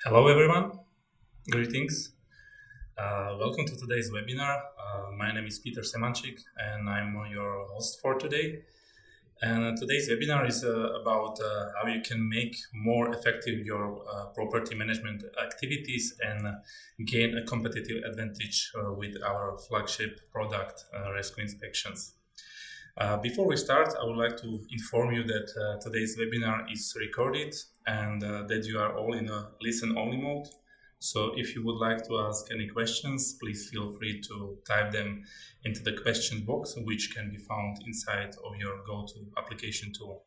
Hello everyone, greetings. Welcome to today's webinar. My name is Peter Semančík and I'm your host for today. And today's webinar is about how you can make more effective your property management activities and gain a competitive advantage with our flagship product, Resco Inspections. Before we start, I would like to inform you that today's webinar is recorded and that you are all in a listen-only mode. So if you would like to ask any questions, please feel free to type them into the question box, which can be found inside of your go-to application tool.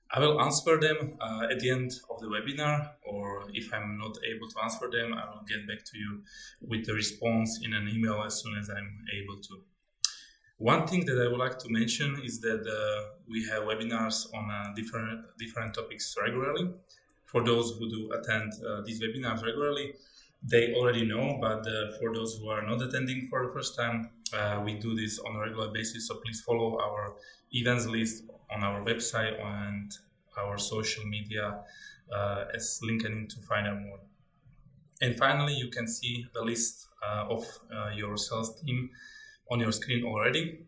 I will answer them at the end of the webinar, or if I'm not able to answer them, I will get back to you with the response in an email as soon as I'm able to. One thing that I would like to mention is that we have webinars on different topics regularly. For those who do attend these webinars regularly, they already know, but for those who are not attending for the first time, we do this on a regular basis. So please follow our events list on our website and our social media as LinkedIn to find out more. And finally, you can see the list of your sales team on your screen already.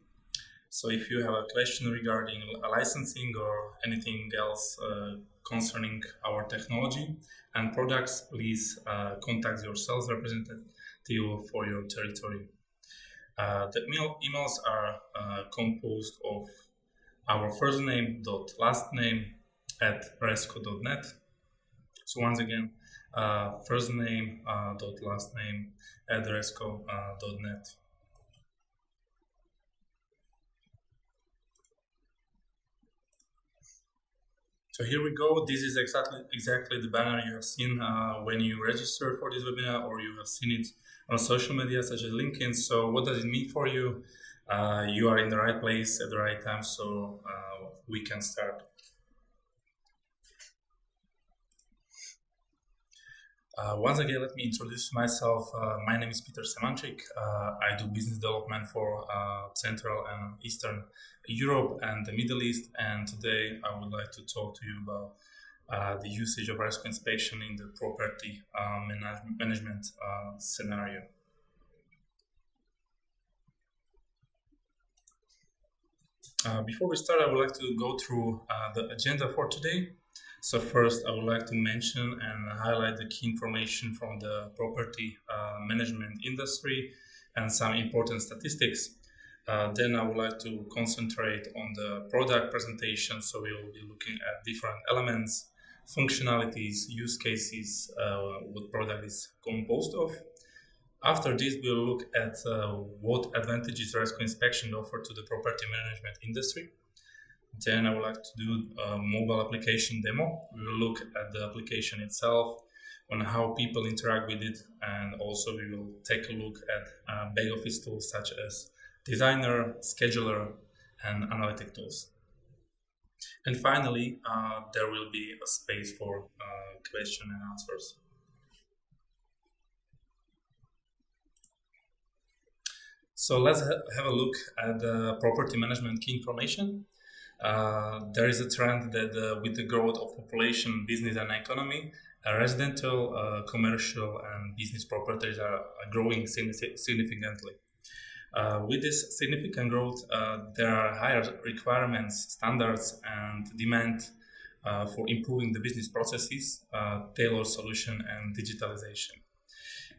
So if you have a question regarding licensing or anything else concerning our technology and products, please contact your sales representative for your territory. The emails are composed of our first name dot last name at resco.net. So once again, first name dot last name at resco.net. So here we go. This is exactly the banner you have seen when you register for this webinar, or you have seen it on social media such as LinkedIn. So what does it mean for you? You are in the right place at the right time, so we can start. Once again, let me introduce myself. My name is Peter Semančík. I do business development for Central and Eastern Europe and the Middle East. And today I would like to talk to you about the usage of Resco Inspection in the property management scenario. Before we start, I would like to go through the agenda for today. So first, I would like to mention and highlight the key information from the property management industry and some important statistics. Then I would like to concentrate on the product presentation. So we will be looking at different elements, functionalities, use cases, what product is composed of. After this, we'll look at what advantages Resco Inspection offer to the property management industry. Then I would like to do a mobile application demo. We will look at the application itself, on how people interact with it, and also we will take a look at back office tools such as Designer, Scheduler, and analytic tools. And finally, there will be a space for question and answers. So let's have a look at the property management key information. There is a trend that with the growth of population, business and economy, residential, commercial and business properties are growing significantly. With this significant growth, there are higher requirements, standards and demand for improving the business processes, tailored solution and digitalization.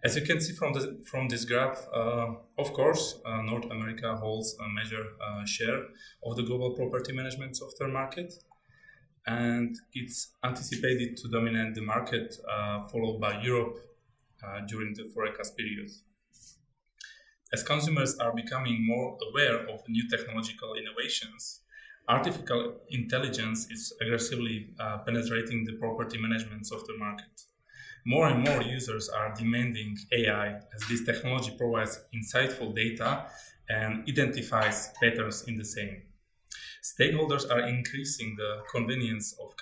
As you can see from this graph, of course, North America holds a major share of the global property management software market, and it's anticipated to dominate the market, followed by Europe during the forecast period. As consumers are becoming more aware of new technological innovations, artificial intelligence is aggressively penetrating the property management software market. More and more users are demanding AI, as this technology provides insightful data and identifies patterns in the same. Stakeholders are increasing the convenience of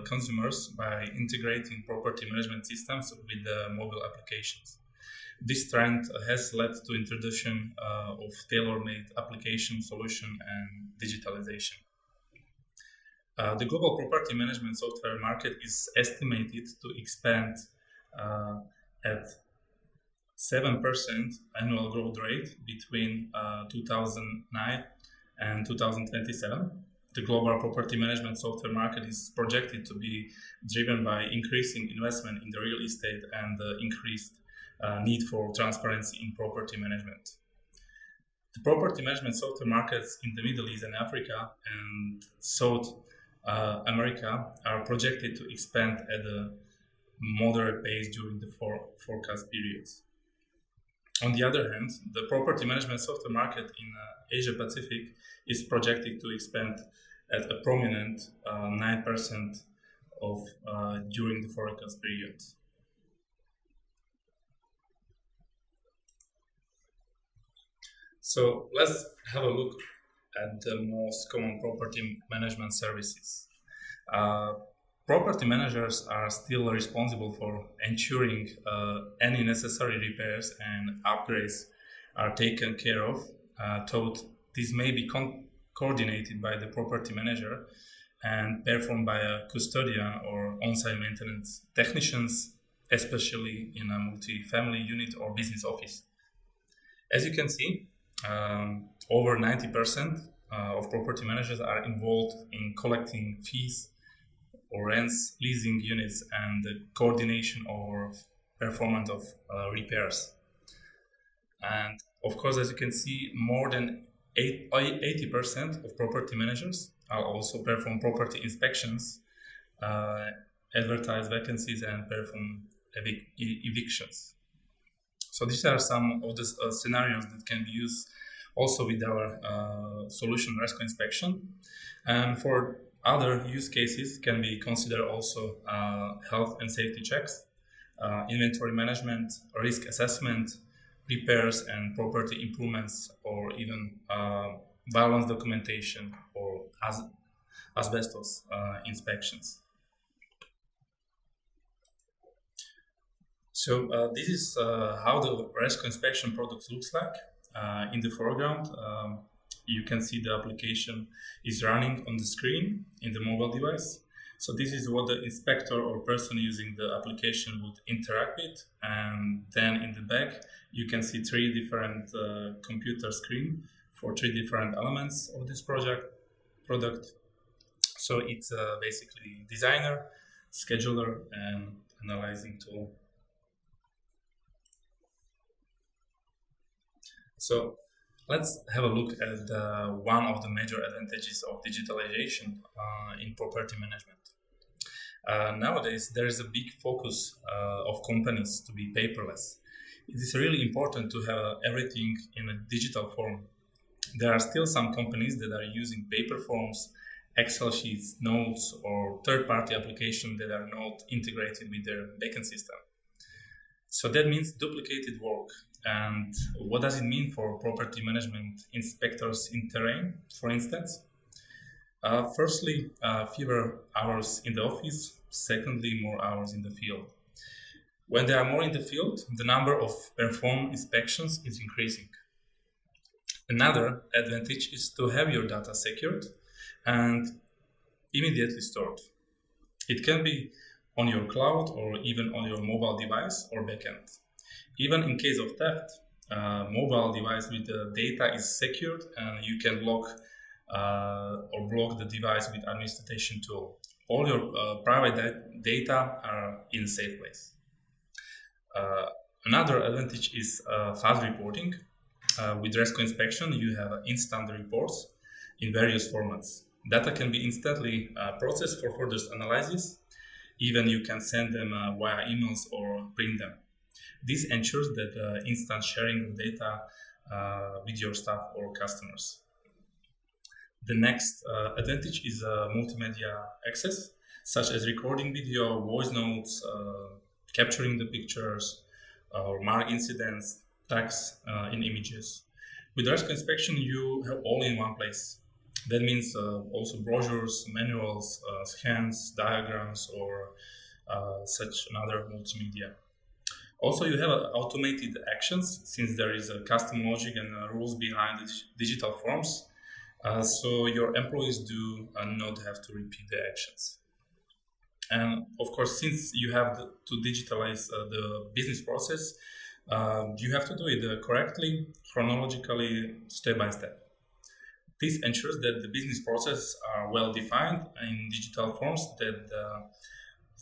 consumers by integrating property management systems with the mobile applications. This trend has led to introduction of tailor-made application solution and digitalization. The global property management software market is estimated to expand at 7% annual growth rate between 2009 and 2027. The global property management software market is projected to be driven by increasing investment in the real estate and the increased need for transparency in property management. The property management software markets in the Middle East and Africa and South America are projected to expand at a moderate pace during the forecast periods. On the other hand, the property management software market in Asia Pacific is projected to expand at a prominent 9% during the forecast period. So let's have a look at the most common property management services. Property managers are still responsible for ensuring any necessary repairs and upgrades are taken care of, though this may be coordinated by the property manager and performed by a custodian or on-site maintenance technicians, especially in a multi-family unit or business office. As you can see, over 90% of property managers are involved in collecting fees or rents, leasing units, and the coordination or performance of repairs. And of course, as you can see, more than 80% of property managers also perform property inspections, advertise vacancies, and perform evictions. So these are some of the scenarios that can be used also with our solution Resco Inspection. And for other use cases can be considered also health and safety checks, inventory management, risk assessment, repairs and property improvements, or even balance documentation or asbestos inspections. So this is how the Resco Inspection product looks like. In the foreground, you can see the application is running on the screen in the mobile device. So this is what the inspector or person using the application would interact with. And then in the back, you can see three different computer screens for three different elements of this product. So it's basically designer, scheduler, and analyzing tool. So let's have a look at one of the major advantages of digitalization in property management. Nowadays, there is a big focus of companies to be paperless. It is really important to have everything in a digital form. There are still some companies that are using paper forms, Excel sheets, notes, or third-party applications that are not integrated with their backend system. So that means duplicated work. And what does it mean for property management inspectors in terrain, for instance? Firstly, fewer hours in the office. Secondly, more hours in the field. When there are more in the field, the number of performed inspections is increasing. Another advantage is to have your data secured and immediately stored. It can be on your cloud or even on your mobile device or backend. Even in case of theft, mobile device with the data is secured and you can lock or block the device with administration tool. All your private data are in a safe place. Another advantage is fast reporting. With Resco Inspection, you have instant reports in various formats. Data can be instantly processed for further analysis. Even you can send them via emails or print them. This ensures that instant sharing of data with your staff or customers. The next advantage is multimedia access, such as recording video, voice notes, capturing the pictures, or mark incidents, tags in images. With Resco Inspection, you have all in one place. That means also brochures, manuals, scans, diagrams, or such another multimedia. Also, you have automated actions, since there is a custom logic and rules behind the digital forms. so your employees do not have to repeat the actions. And of course, since you have to digitalize the business process, you have to do it correctly, chronologically, step by step. This ensures that the business processes are well defined in digital forms that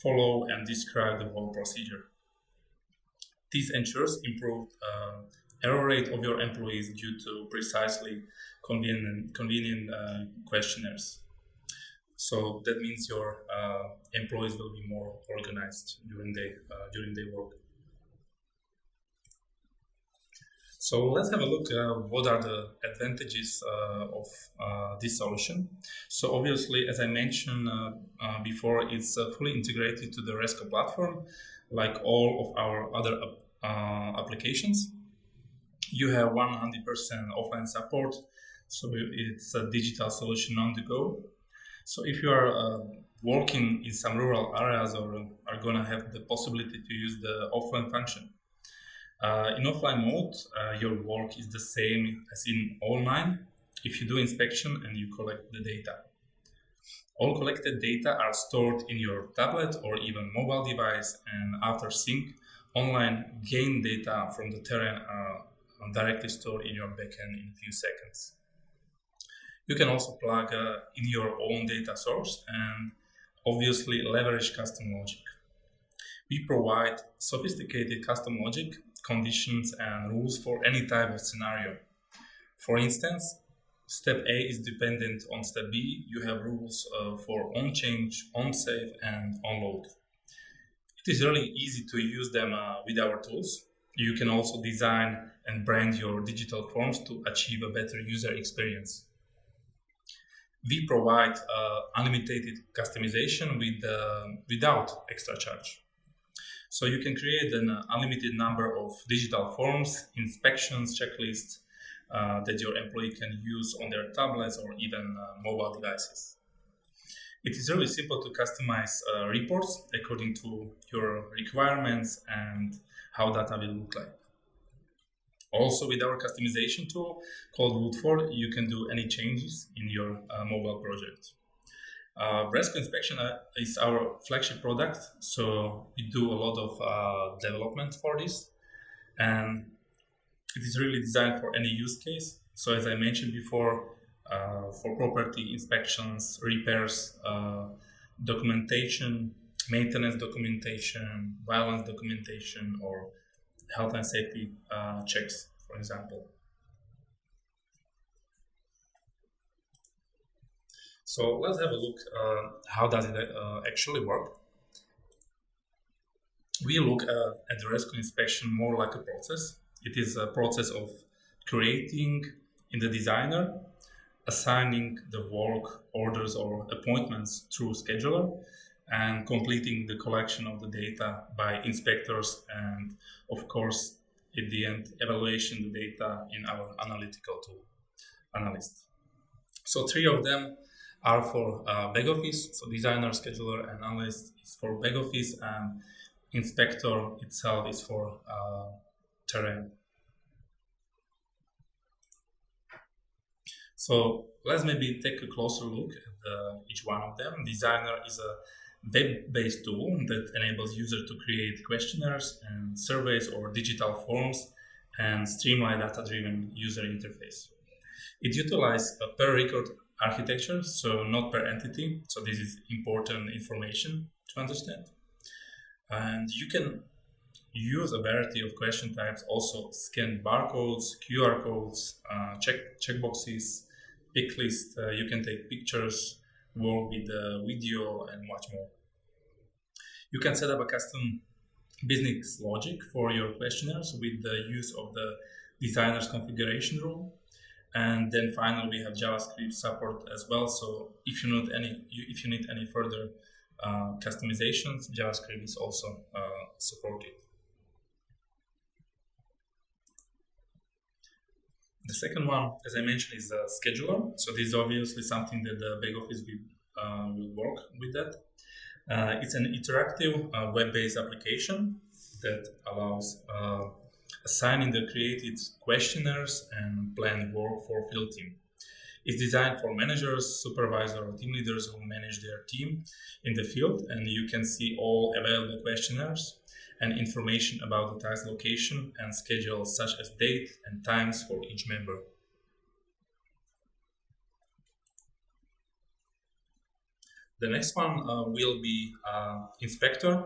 follow and describe the whole procedure. This ensures improved error rate of your employees due to precisely convenient questionnaires. So that means your employees will be more organized during their work. So let's have a look what are the advantages of this solution. So obviously, as I mentioned before, it's fully integrated to the Resco platform, like all of our other applications. You have 100% offline support, so it's a digital solution on the go. So if you are working in some rural areas or are going to have the possibility to use the offline function, in offline mode, your work is the same as in online if you do inspection and you collect the data. All collected data are stored in your tablet or even mobile device, and after sync, online gain data from the terrain are directly stored in your backend in a few seconds. You can also plug in your own data source and obviously leverage custom logic. We provide sophisticated custom logic, conditions, and rules for any type of scenario. For instance, step A is dependent on step B. You have rules for on change, on save, and on load. It is really easy to use them with our tools. You can also design and brand your digital forms to achieve a better user experience. We provide unlimited customization without extra charge. So you can create an unlimited number of digital forms, inspections, checklists that your employee can use on their tablets or even mobile devices. It is really simple to customize reports according to your requirements and how data will look like. Also, with our customization tool called Woodford, you can do any changes in your mobile project. Resco Inspection is our flagship product, so we do a lot of development for this, and it is really designed for any use case. So as I mentioned before, for property inspections, repairs, documentation, maintenance documentation, violence documentation, or health and safety checks, for example. So let's have a look how does it actually work. We look at the Resco inspection more like a process. It is a process of creating in the designer, assigning the work orders or appointments through scheduler, and completing the collection of the data by inspectors, and of course at the end evaluation the data in our analytical tool, Analyst. So three of them are for back office. So designer, scheduler, and analyst is for back office, and inspector itself is for terrain. So let's maybe take a closer look at each one of them. Designer is a web-based tool that enables users to create questionnaires and surveys or digital forms and streamline data-driven user interface. It utilizes a per record architecture, so not per entity. So this is important information to understand. And you can use a variety of question types, also scan barcodes, QR codes, checkboxes, pick list. You can take pictures, work with video, and much more. You can set up a custom business logic for your questionnaires with the use of the designer's configuration rule. And then finally, we have JavaScript support as well. So if you need any further customizations, JavaScript is also supported. The second one, as I mentioned, is a scheduler. So this is obviously something that the back office will work with that. It's an interactive web-based application that allows assigning the created questionnaires and planned work for field team. It's designed for managers, supervisors, or team leaders who manage their team in the field, and you can see all available questionnaires and information about the task location and schedule, such as date and times for each member. The next one will be Inspector,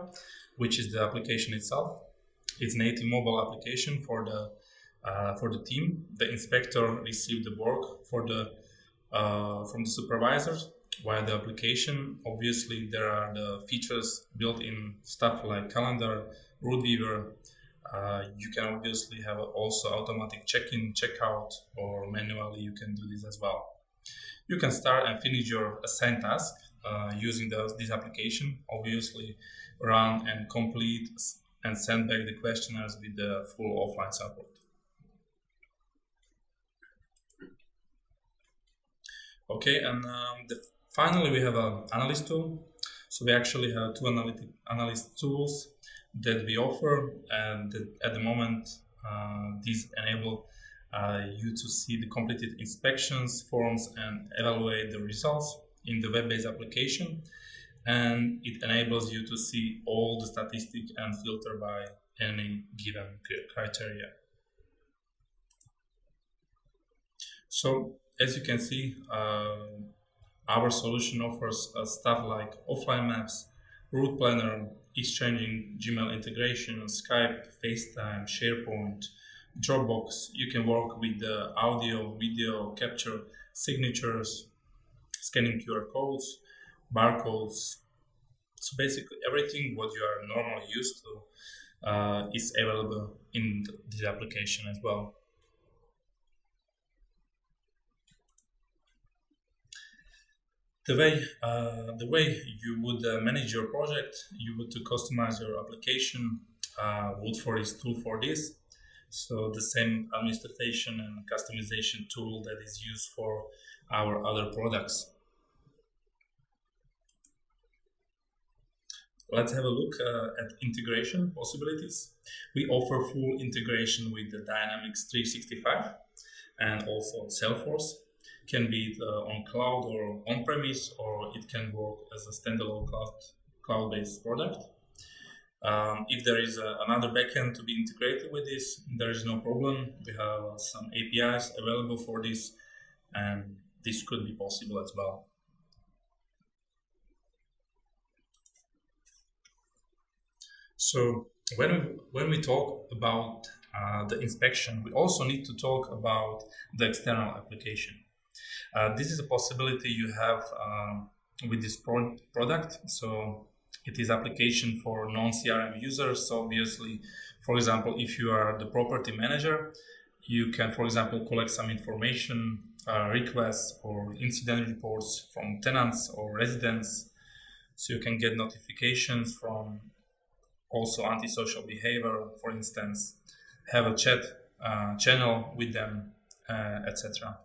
which is the application itself. It's a native mobile application for the team. The inspector received the work from the supervisors, while the application, obviously, there are the features built in stuff like calendar, route viewer. You can obviously have also automatic check-in, check-out, or manually you can do this as well. You can start and finish your assigned task using this application, obviously run and complete and send back the questionnaires with the full offline support. Okay, and finally we have an Analyst tool. So we actually have two Analyst tools that we offer, and at the moment these enable you to see the completed inspections forms and evaluate the results in the web-based application, and it enables you to see all the statistics and filter by any given criteria. So as you can see, our solution offers stuff like offline maps, route planner, exchanging Gmail integration, Skype, FaceTime, SharePoint, Dropbox. You can work with the audio, video, capture signatures, scanning QR codes, barcodes. So basically everything what you are normally used to is available in this application as well. The way you would manage your project, you would to customize your application. Woodford is tool for this. So the same administration and customization tool that is used for our other products. Let's have a look at integration possibilities. We offer full integration with the Dynamics 365 and also Salesforce. Can be on cloud or on-premise, or it can work as a standalone cloud-based product. If there is another backend to be integrated with this, there is no problem. We have some APIs available for this, and this could be possible as well. So when we talk about the inspection, we also need to talk about the external application. This is a possibility you have with this product. So it is application for non-CRM users. So obviously, for example, if you are the property manager, you can, for example, collect some information, requests or incident reports from tenants or residents. So you can get notifications from also antisocial behavior, for instance, have a chat channel with them, etc.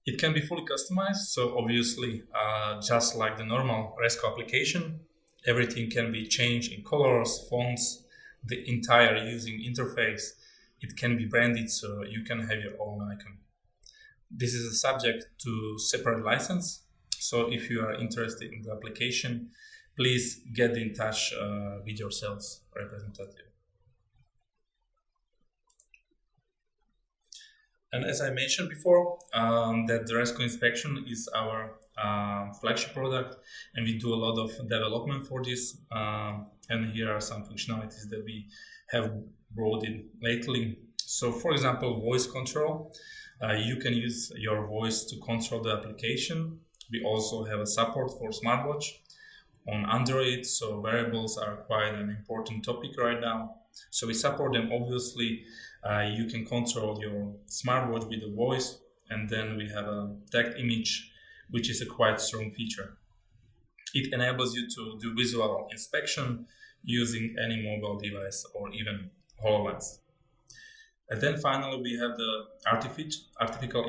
It can be fully customized, so obviously, just like the normal Resco application, everything can be changed in colors, fonts, the entire using interface. It can be branded, so you can have your own icon. This is subject to separate license, so if you are interested in the application, please get in touch with your sales representative. And as I mentioned before, that the Resco Inspection is our flagship product, and we do a lot of development for this. And here are some functionalities that we have brought in lately. So, for example, voice control. You can use your voice to control the application. We also have a support for smartwatch on Android, so wearables are quite an important topic right now. So we support them. Obviously, you can control your smartwatch with a voice, and then we have a tagged image, which is a quite strong feature. It enables you to do visual inspection using any mobile device or even HoloLens. And then finally, we have the artificial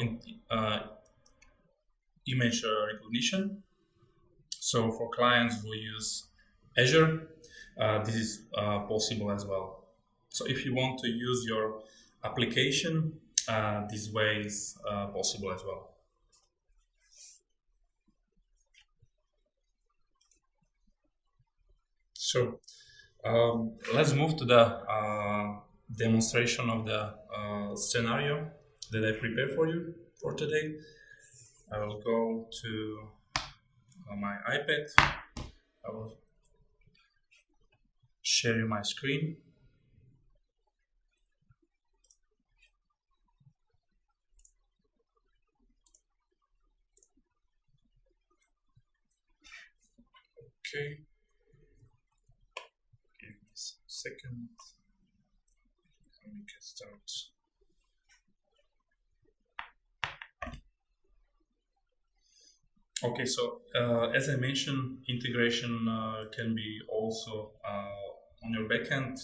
image recognition. So for clients who use Azure, this is possible as well. So if you want to use your application, this way is possible as well. So let's move to the demonstration of the scenario that I prepared for you for today. I will go to my iPad. I will share you my screen. Okay. Give me a second. And we can start. Okay, so as I mentioned, integration can be also on your backend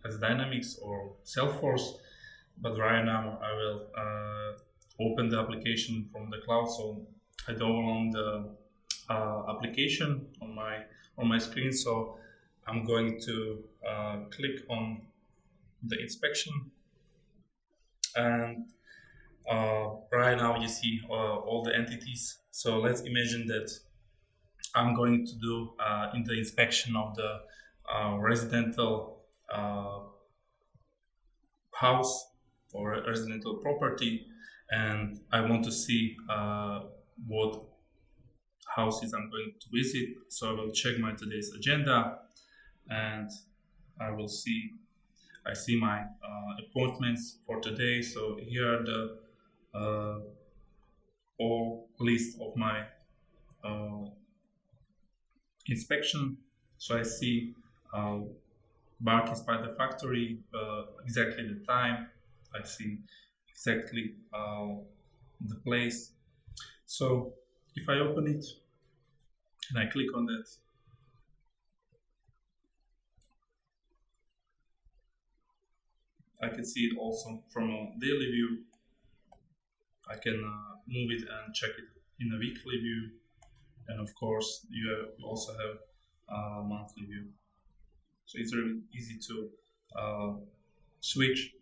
as Dynamics or Salesforce, but right now I will open the application from the cloud. So I download the application on my screen. So I'm going to click on the inspection, and right now you see all the entities. So let's imagine that I'm going to do in the inspection of the residential house or residential property, and I want to see what houses I'm going to visit. So I will check my today's agenda, and I see my appointments for today. So here are the all list of my inspection. So I see Bark is by the factory, exactly the time. I see exactly the place. So if I open it and I click on that, I can see it also from a daily view. I can move it and check it in a weekly view, and of course you also have a monthly view. So it's really easy to switch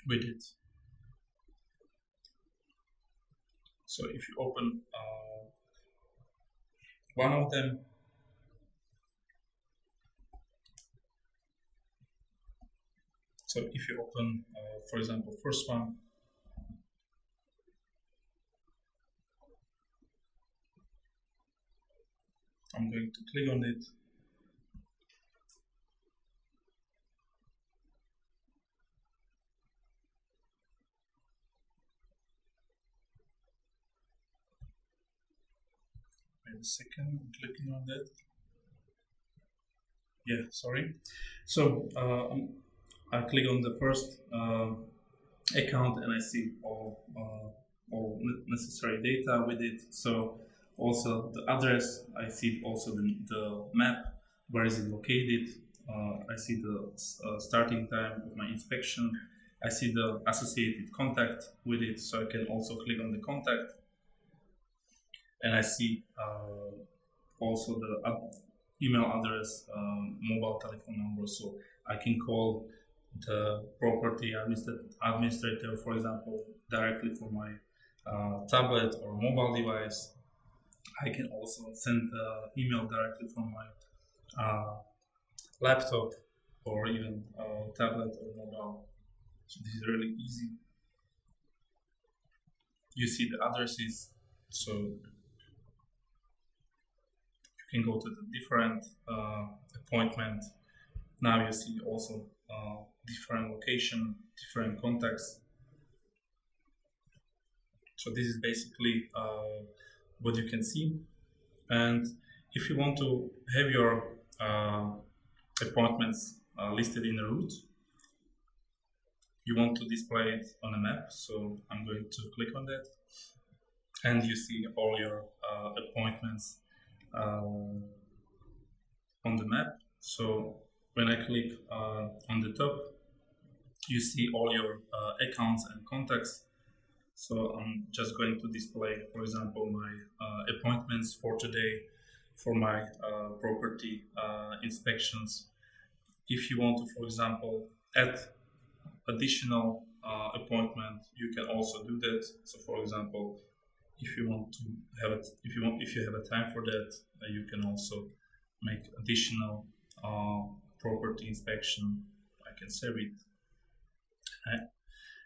with it. So if you open one of them, so if you open, for example, first one, I'm going to click on it. Wait a second, I'm clicking on that. Yeah, sorry. So I click on the first account and I see all necessary data with it. So also the address, I see also the map, where is it located. I see the starting time of my inspection. I see the associated contact with it, so I can also click on the contact. And I see also the email address, mobile telephone number, so I can call the property administrator, for example, directly from my tablet or mobile device. I can also send the email directly from my laptop or even tablet or mobile. So this is really easy. You see the addresses, so you can go to the different appointment. Now you see also different location, different contacts. So this is basically what you can see. And if you want to have your appointments listed in a route, you want to display it on a map. So I'm going to click on that, and you see all your appointments on the map. So when I click on the top, you see all your accounts and contacts. So I'm just going to display, for example, my appointments for today, for my property inspections. If you want to, for example, add additional appointment, you can also do that. So, for example, if you want to have it, if you have a time for that, you can also make additional property inspection. I can save it. Okay.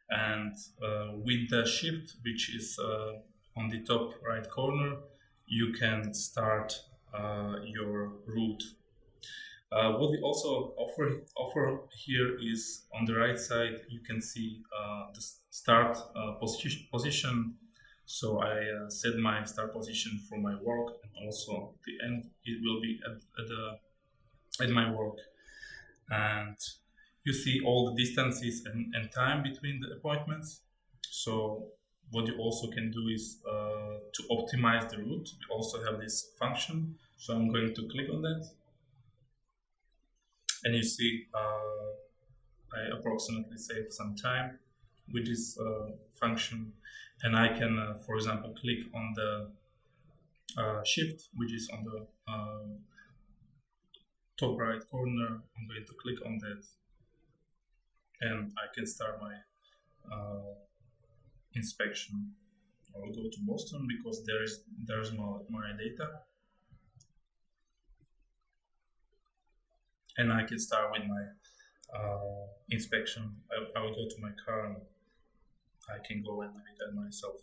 And with the shift, which is on the top right corner, you can start your route. What we also offer here is on the right side, you can see the start position. So I set my start position for my work, and also the end it will be at my work. And you see all the distances and time between the appointments. So what you also can do is to optimize the route. We also have this function. So I'm going to click on that. And you see I approximately save some time with this function. And I can, for example, click on the shift, which is on the top right corner. I'm going to click on that. And I can start my inspection. I will go to Boston because there's my data. And I can start with my inspection. I will go to my car and I can go and navigate myself.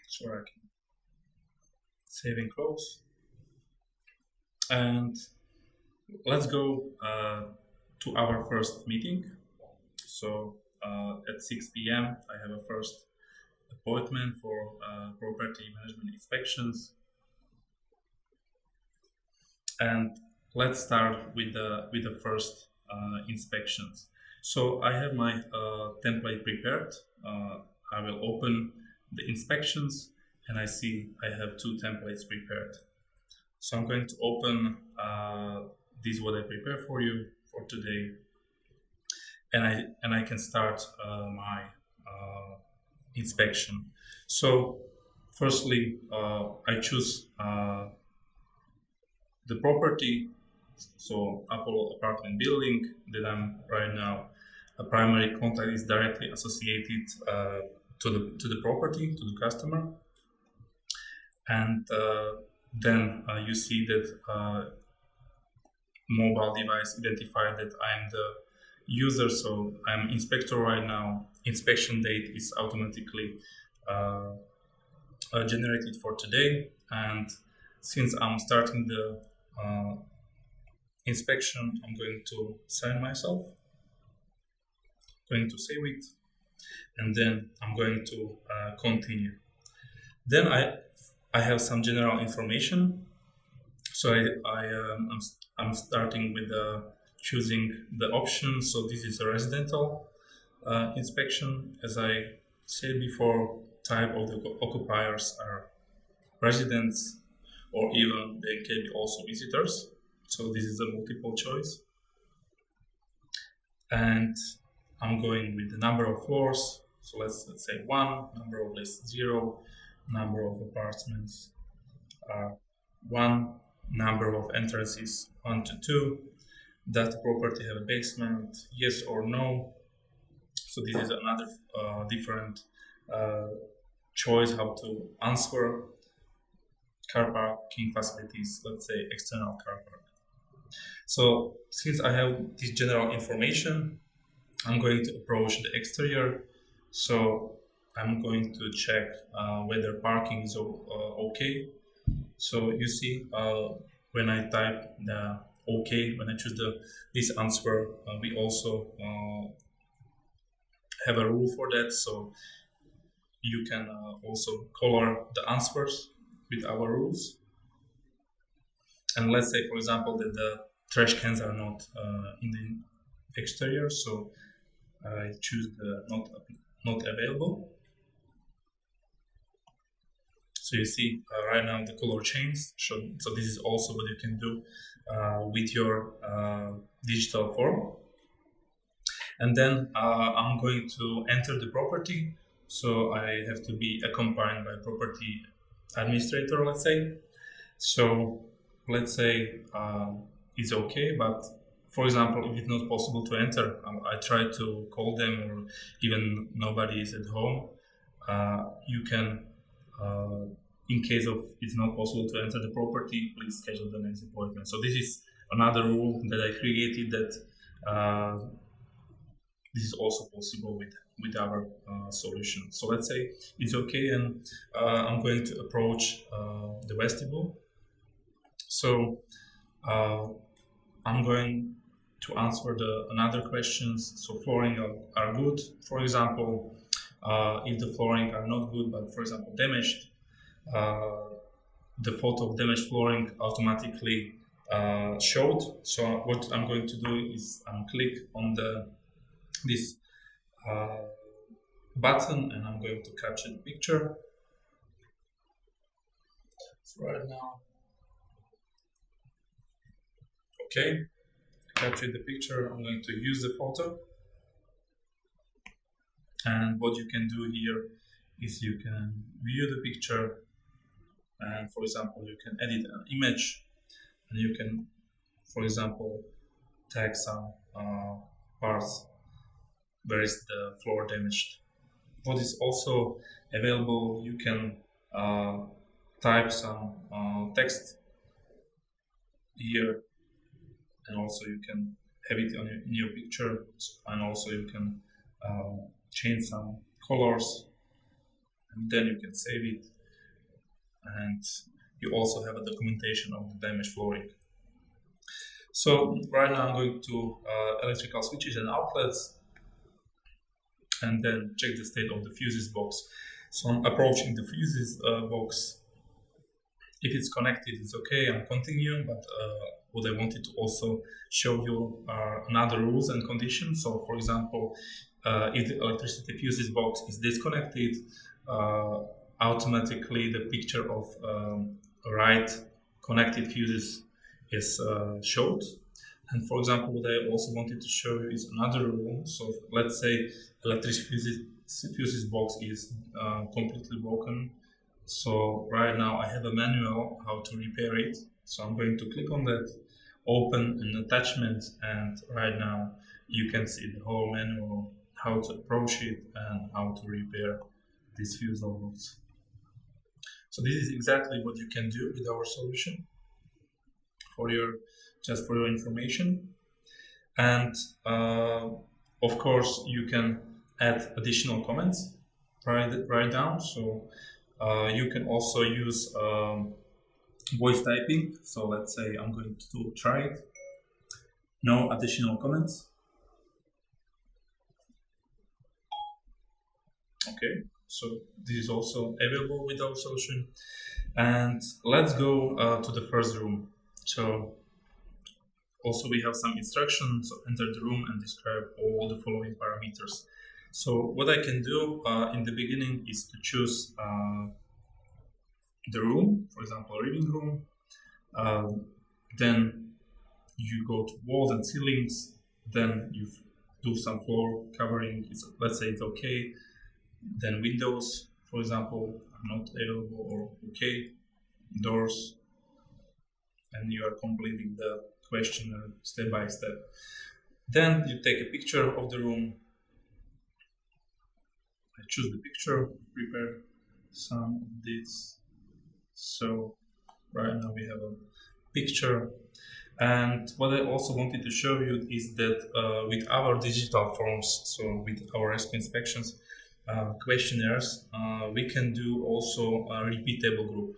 So I can save and close. And let's go to our first meeting. So at 6 p.m. I have a first appointment for property management inspections. And let's start with the first inspections. So I have my template prepared. I will open the inspections, and I see I have two templates prepared. So I'm going to open this what I prepared for you for today, and I can start my inspection. So firstly, I choose the property, so Apollo apartment building that I'm right now. A primary contact is directly associated to the property, to the customer, and then you see that mobile device identified that I'm the user, so I'm inspector right now. Inspection date is automatically generated for today, and since I'm starting the inspection, I'm going to sign myself, going to save it, and then I'm going to continue. Then I have some general information. So I'm starting with choosing the option. So this is a residential inspection. As I said before, type of the occupiers are residents, or even they can be also visitors. So this is a multiple choice. And I'm going with the number of floors. So let's say 1, number of lists 0, number of apartments 1, number of entrances 1 to 2. Does the property have a basement? Yes or no? So this is another different choice how to answer. Car parking facilities, let's say external car park. So since I have this general information, I'm going to approach the exterior. So I'm going to check whether parking is okay. So you see when I type the okay, when I choose this answer, we also have a rule for that. So you can also color the answers with our rules. And let's say, for example, that the trash cans are not in the exterior, so I choose the not available. So you see right now the color changed. So this is also what you can do with your digital form. And then I'm going to enter the property. So I have to be accompanied by property administrator, let's say. So let's say it's okay, but for example, if it's not possible to enter, I try to call them, or even nobody is at home, you can in case of it's not possible to enter the property, please schedule the next appointment. So this is another rule that I created, that this is also possible with our solution. So let's say it's okay, and I'm going to approach the vestibule. So I'm going to answer another questions. So flooring are good, for example. If the flooring are not good, but for example damaged, the photo of damaged flooring automatically showed. So what I'm going to do is click on this button, and I'm going to capture the picture. So right now, okay, capture the picture. I'm going to use the photo, and what you can do here is you can view the picture, and for example you can edit an image, and you can, for example, tag some parts where is the floor damaged. What is also available, you can type some text here, and also you can have it in your picture, and also you can change some colors, and then you can save it, and you also have a documentation of the damaged flooring. So right now I'm going to electrical switches and outlets, and then check the state of the fuses box. So I'm approaching the fuses box. If it's connected, it's okay, I'm continuing, but what I wanted to also show you are another rules and conditions. So for example, if the electricity fuses box is disconnected, automatically the picture of right connected fuses is showed. And for example, what I also wanted to show you is another rule. So let's say electricity fuses box is completely broken. So right now I have a manual how to repair it. So I'm going to click on that, open an attachment, and right now you can see the whole manual, how to approach it and how to repair this fuse box. So this is exactly what you can do with our solution just for your information. And of course you can add additional comments right down. So you can also use voice typing. So let's say I'm going to try it. No additional comments. Okay, so this is also available with our solution. And let's go to the first room. So also we have some instructions. So enter the room and describe all the following parameters. So what I can do in the beginning is to choose the room, for example, living room. Then you go to walls and ceilings. Then you do some floor covering. Let's say it's okay. Then windows, for example, are not available or okay. Doors. And you are completing the questionnaire step by step. Then you take a picture of the room. I choose the picture, prepare some of this. So right now we have a picture. And what I also wanted to show you is that with our digital forms, so with our Resco Inspections questionnaires, we can do also a repeatable group.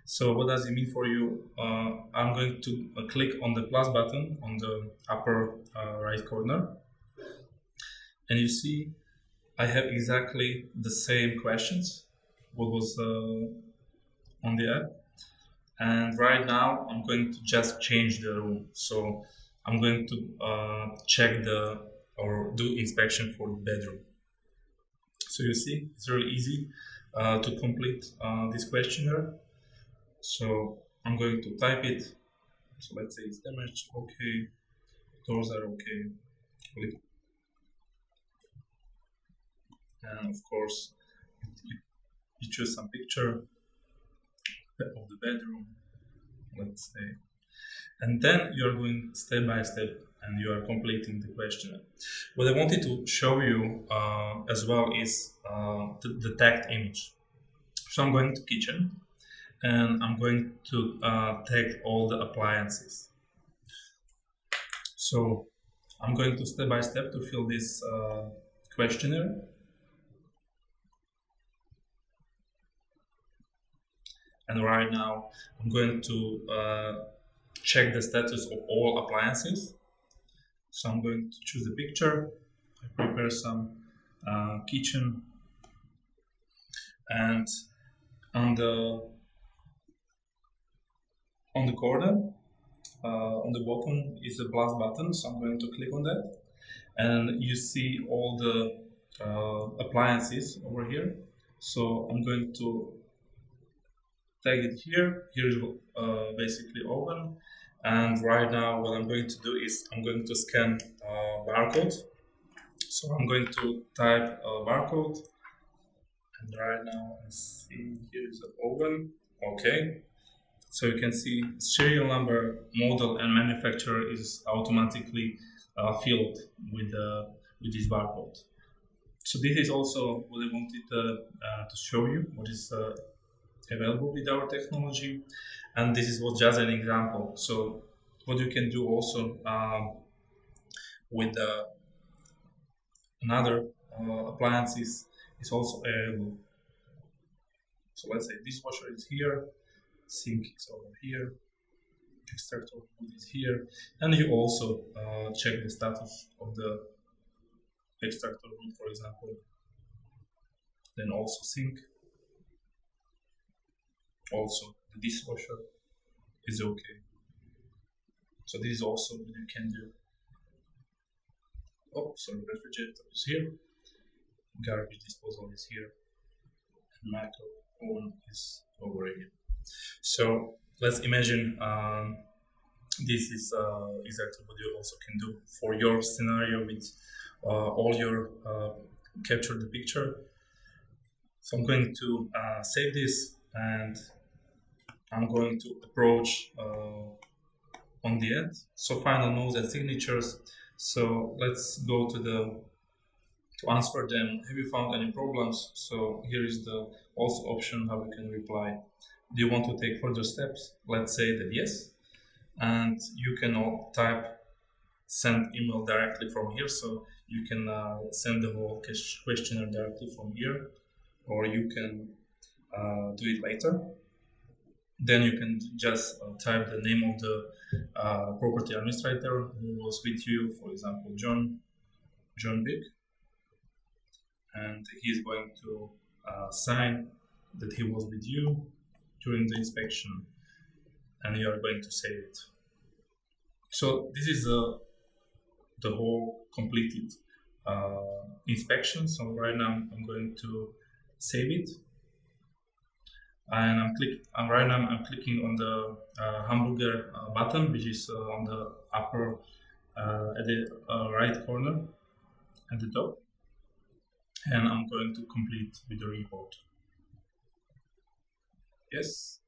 So what does it mean for you? I'm going to click on the plus button on the upper right corner. And you see I have exactly the same questions what was on the app. And right now I'm going to just change the room. So I'm going to check or do inspection for the bedroom. So you see, it's really easy to complete this questionnaire. So I'm going to type it. So let's say it's damaged, okay. Doors are okay. Click. And of course, you choose some picture of the bedroom, let's say. And then you're going step by step and you are completing the questionnaire. What I wanted to show you as well is the tagged image. So I'm going to kitchen. and I'm going to tag all the appliances. So I'm going to step by step to fill this questionnaire. And right now I'm going to check the status of all appliances. So I'm going to choose a picture. I prepare some kitchen, and on the corner, on the bottom is a plus button. So I'm going to click on that, and you see all the appliances over here. So I'm going to tag it here. Here is basically open. And right now what I'm going to do is I'm going to scan barcode. So I'm going to type barcode. And right now I see here is open. Okay. So you can see serial number, model, and manufacturer is automatically filled with this barcode. So this is also what I wanted to show you, what is available with our technology, and this is just an example. So what you can do also with another appliances is also available. So let's say dishwasher is here, sink is over here, extractor wood is here, and you also check the status of the extractor wood, for example, then also sink. Also, the dishwasher is okay. So this is also what you can do. Oh, sorry, refrigerator is here, garbage disposal is here, and micro oven is over here. So let's imagine this is exactly what you also can do for your scenario with all your capture the picture. So I'm going to save this, and I'm going to approach on the end. So final notes and signatures. So let's go to answer them. Have you found any problems? So here is the also option how we can reply. Do you want to take further steps? Let's say that yes. And you can all type send email directly from here. So you can send the whole questionnaire directly from here, or you can do it later. Then you can just type the name of the property administrator who was with you, for example, John Big, and he's going to sign that he was with you during the inspection, and you are going to save it. So this is the whole completed inspection. So right now I'm going to save it. And right now I'm clicking on the hamburger button, which is on the upper at the right corner at the top, and I'm going to complete with the report. Yes.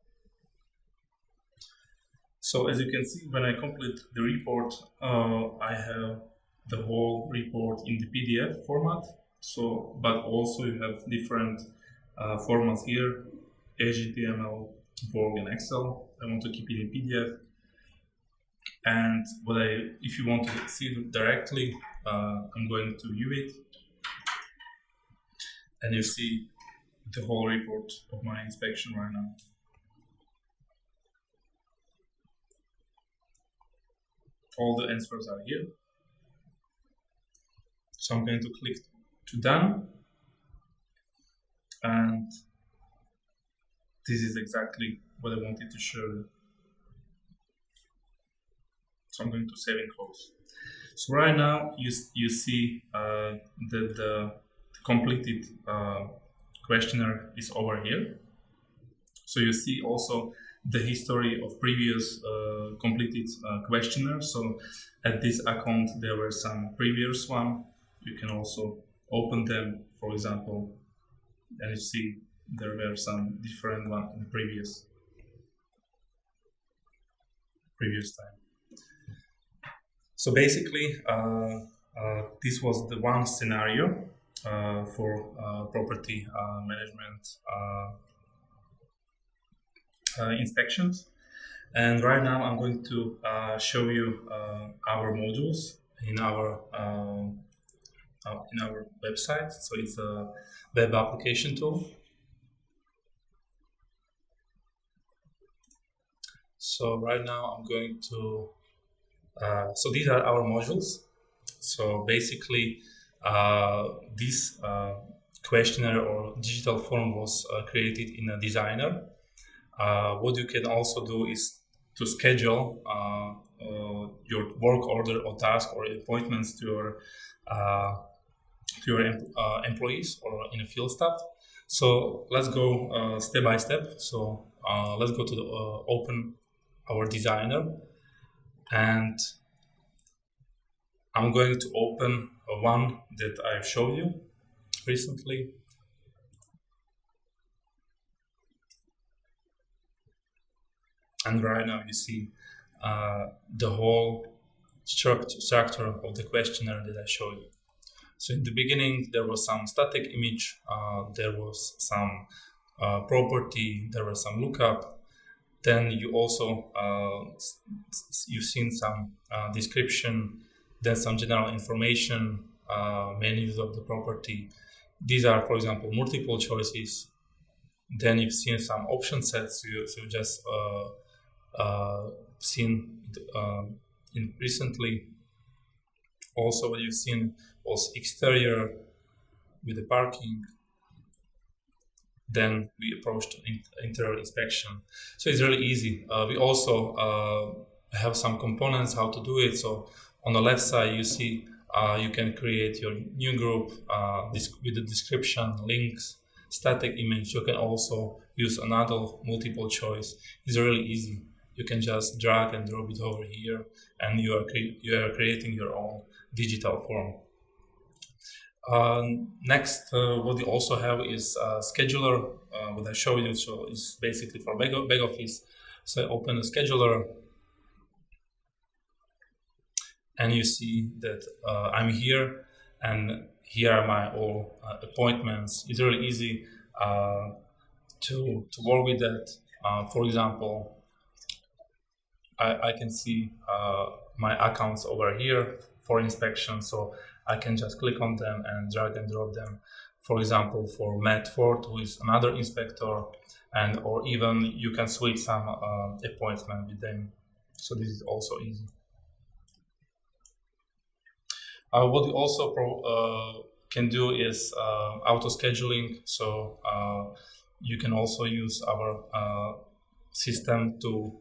So as you can see, when I complete the report, I have the whole report in the PDF format. So, but also you have different formats here. HTML, Word, and Excel. I want to keep it in PDF. And if you want to see it directly, I'm going to view it, and you see the whole report of my inspection right now. All the answers are here. So I'm going to click to done, and this is exactly what I wanted to show you. So I'm going to save and close. So right now you see the completed questionnaire is over here. So you see also the history of previous completed questionnaire. So at this account there were some previous one. You can also open them, for example, and you see there were some different one in the previous time. So basically, this was the one scenario for property management Inspections, and right now I'm going to show you our modules in our website. So it's a web application tool. So right now I'm going to so these are our modules. So basically this questionnaire or digital form was created in a designer. What you can also do is to schedule your work order or task or appointments to your employees or in a field staff. So let's go step by step. So let's go to the open our designer, and I'm going to open one that I showed you recently. And right now you see the whole structure of the questionnaire that I showed you. So in the beginning, there was some static image, there was some property, there was some lookup. Then you also, you've seen some description, then some general information, main use of the property. These are, for example, multiple choices. Then you've seen some option sets, so you just seen in recently. Also what you've seen was exterior with the parking. Then we approached interior inspection. So it's really easy. We also have some components how to do it. So on the left side you see you can create your new group with the description, links, static image. You can also use another multiple choice. It's really easy. You can just drag and drop it over here, and you are creating your own digital form. Next, what we also have is a scheduler, what I showed you. So it's basically for back office. So I open a scheduler, and you see that I'm here, and here are my all appointments. It's really easy to work with that. For example, I can see my accounts over here for inspection, so I can just click on them and drag and drop them. For example, for Matt Ford, who is another inspector, and or even you can switch some appointment with them. So this is also easy. What we also can do is auto scheduling. So you can also use our system to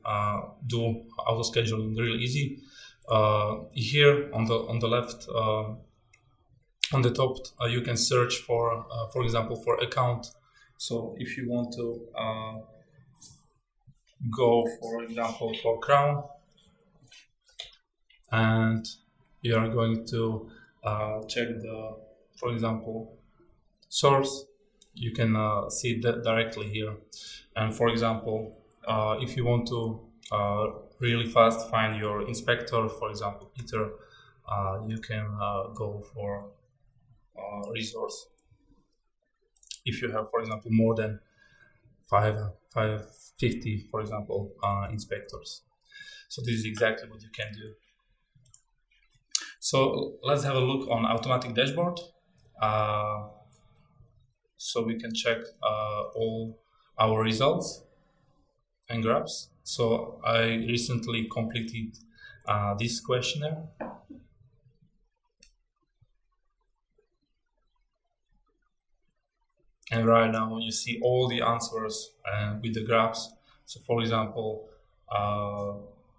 do auto scheduling really easy. Here on the left, on the top, you can search for example, for account. So if you want to go, for example, for Crown, and you are going to check the, for example, source, you can see that directly here. And for example, if you want to really fast find your inspector, for example, Peter, you can go for resource. If you have, for example, more than 550, for example, inspectors. So this is exactly what you can do. So let's have a look on automatic dashboard. So we can check all our results and graphs. So I recently completed this questionnaire. And right now you see all the answers with the graphs. So for example,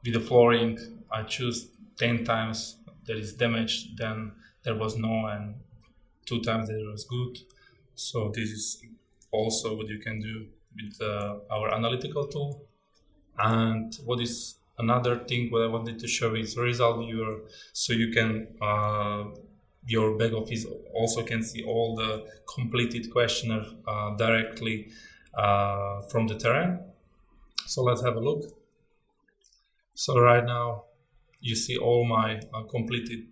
with the flooring, I choose 10 times there is damage, then there was no, and 2 times there was good. So this is also what you can do with our analytical tool. And what is another thing what I wanted to show is result viewer. So you can your back office also can see all the completed questionnaire directly from the terrain. So let's have a look. So right now you see all my completed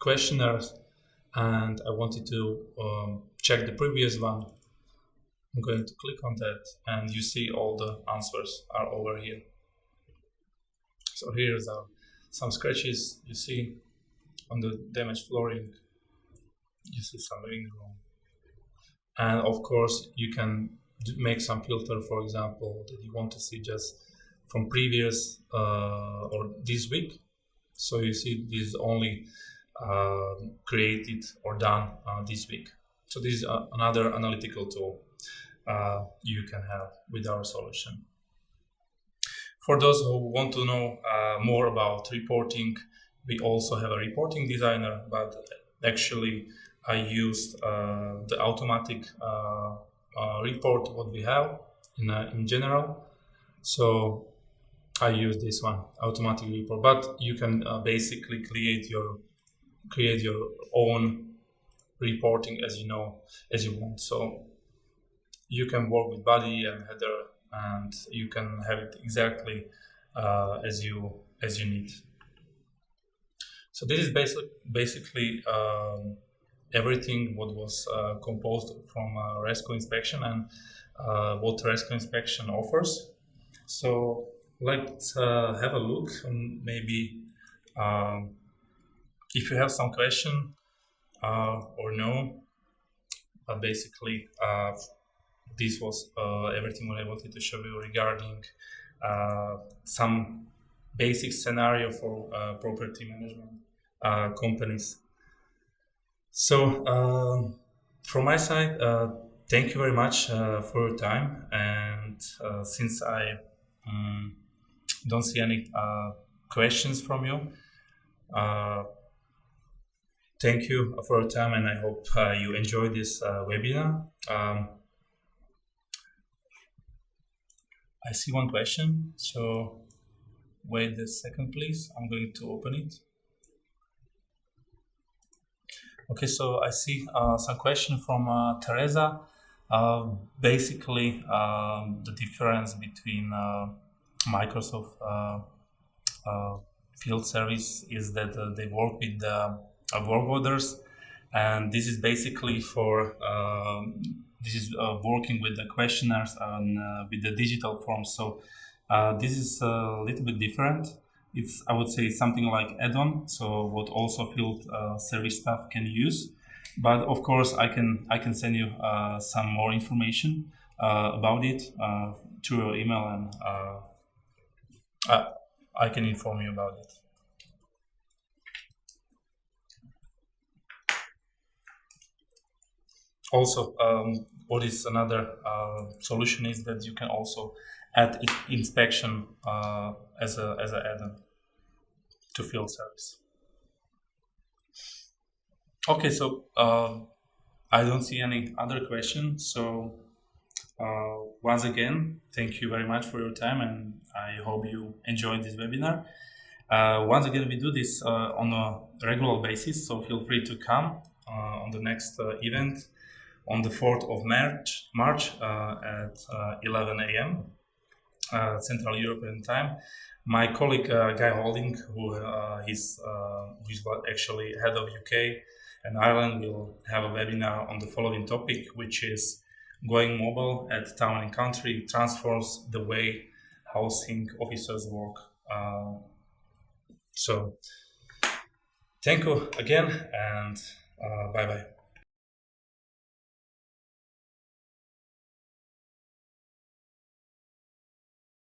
questionnaires, and I wanted to check the previous one. I'm going to click on that, and you see all the answers are over here. So here's some scratches you see on the damaged flooring. You see some ring room. And of course, you can make some filter, for example, that you want to see just from previous or this week. So you see this is only created or done this week. So this is another analytical tool you can have with our solution. For those who want to know more about reporting, we also have a reporting designer, but actually I used the automatic report what we have in general. So I use this one, automatic report, but you can basically create your own reporting as you want. So you can work with body and header, and you can have it exactly as you need. So this is basically everything what was composed from Resco Inspection and what Resco Inspection offers. So let's have a look, and maybe if you have some question or no, but basically this was everything what I wanted to show you regarding some basic scenario for property management companies. So from my side, thank you very much for your time, and since I don't see any questions from you, thank you for your time, and I hope you enjoyed this webinar. I see one question, so wait a second please, I'm going to open it. Okay, so I see some question from Teresa. Basically, the difference between Microsoft field service is that they work with the work orders, and this is basically for working with the questionnaires and with the digital forms. So this is a little bit different. It's, I would say, something like add-on, so what also field service staff can use. But of course, I can send you some more information about it through your email, and I can inform you about it. Also, what is another solution is that you can also add inspection as an add-on to field service. Okay, so I don't see any other questions. So once again, thank you very much for your time, and I hope you enjoyed this webinar. Once again, we do this on a regular basis, so feel free to come on the next event on the 4th of March at 11 a.m. Central European time. My colleague Guy Holding, who is actually head of UK and Ireland, will have a webinar on the following topic, which is going mobile at town and country transforms the way housing officers work. So thank you again, and bye-bye.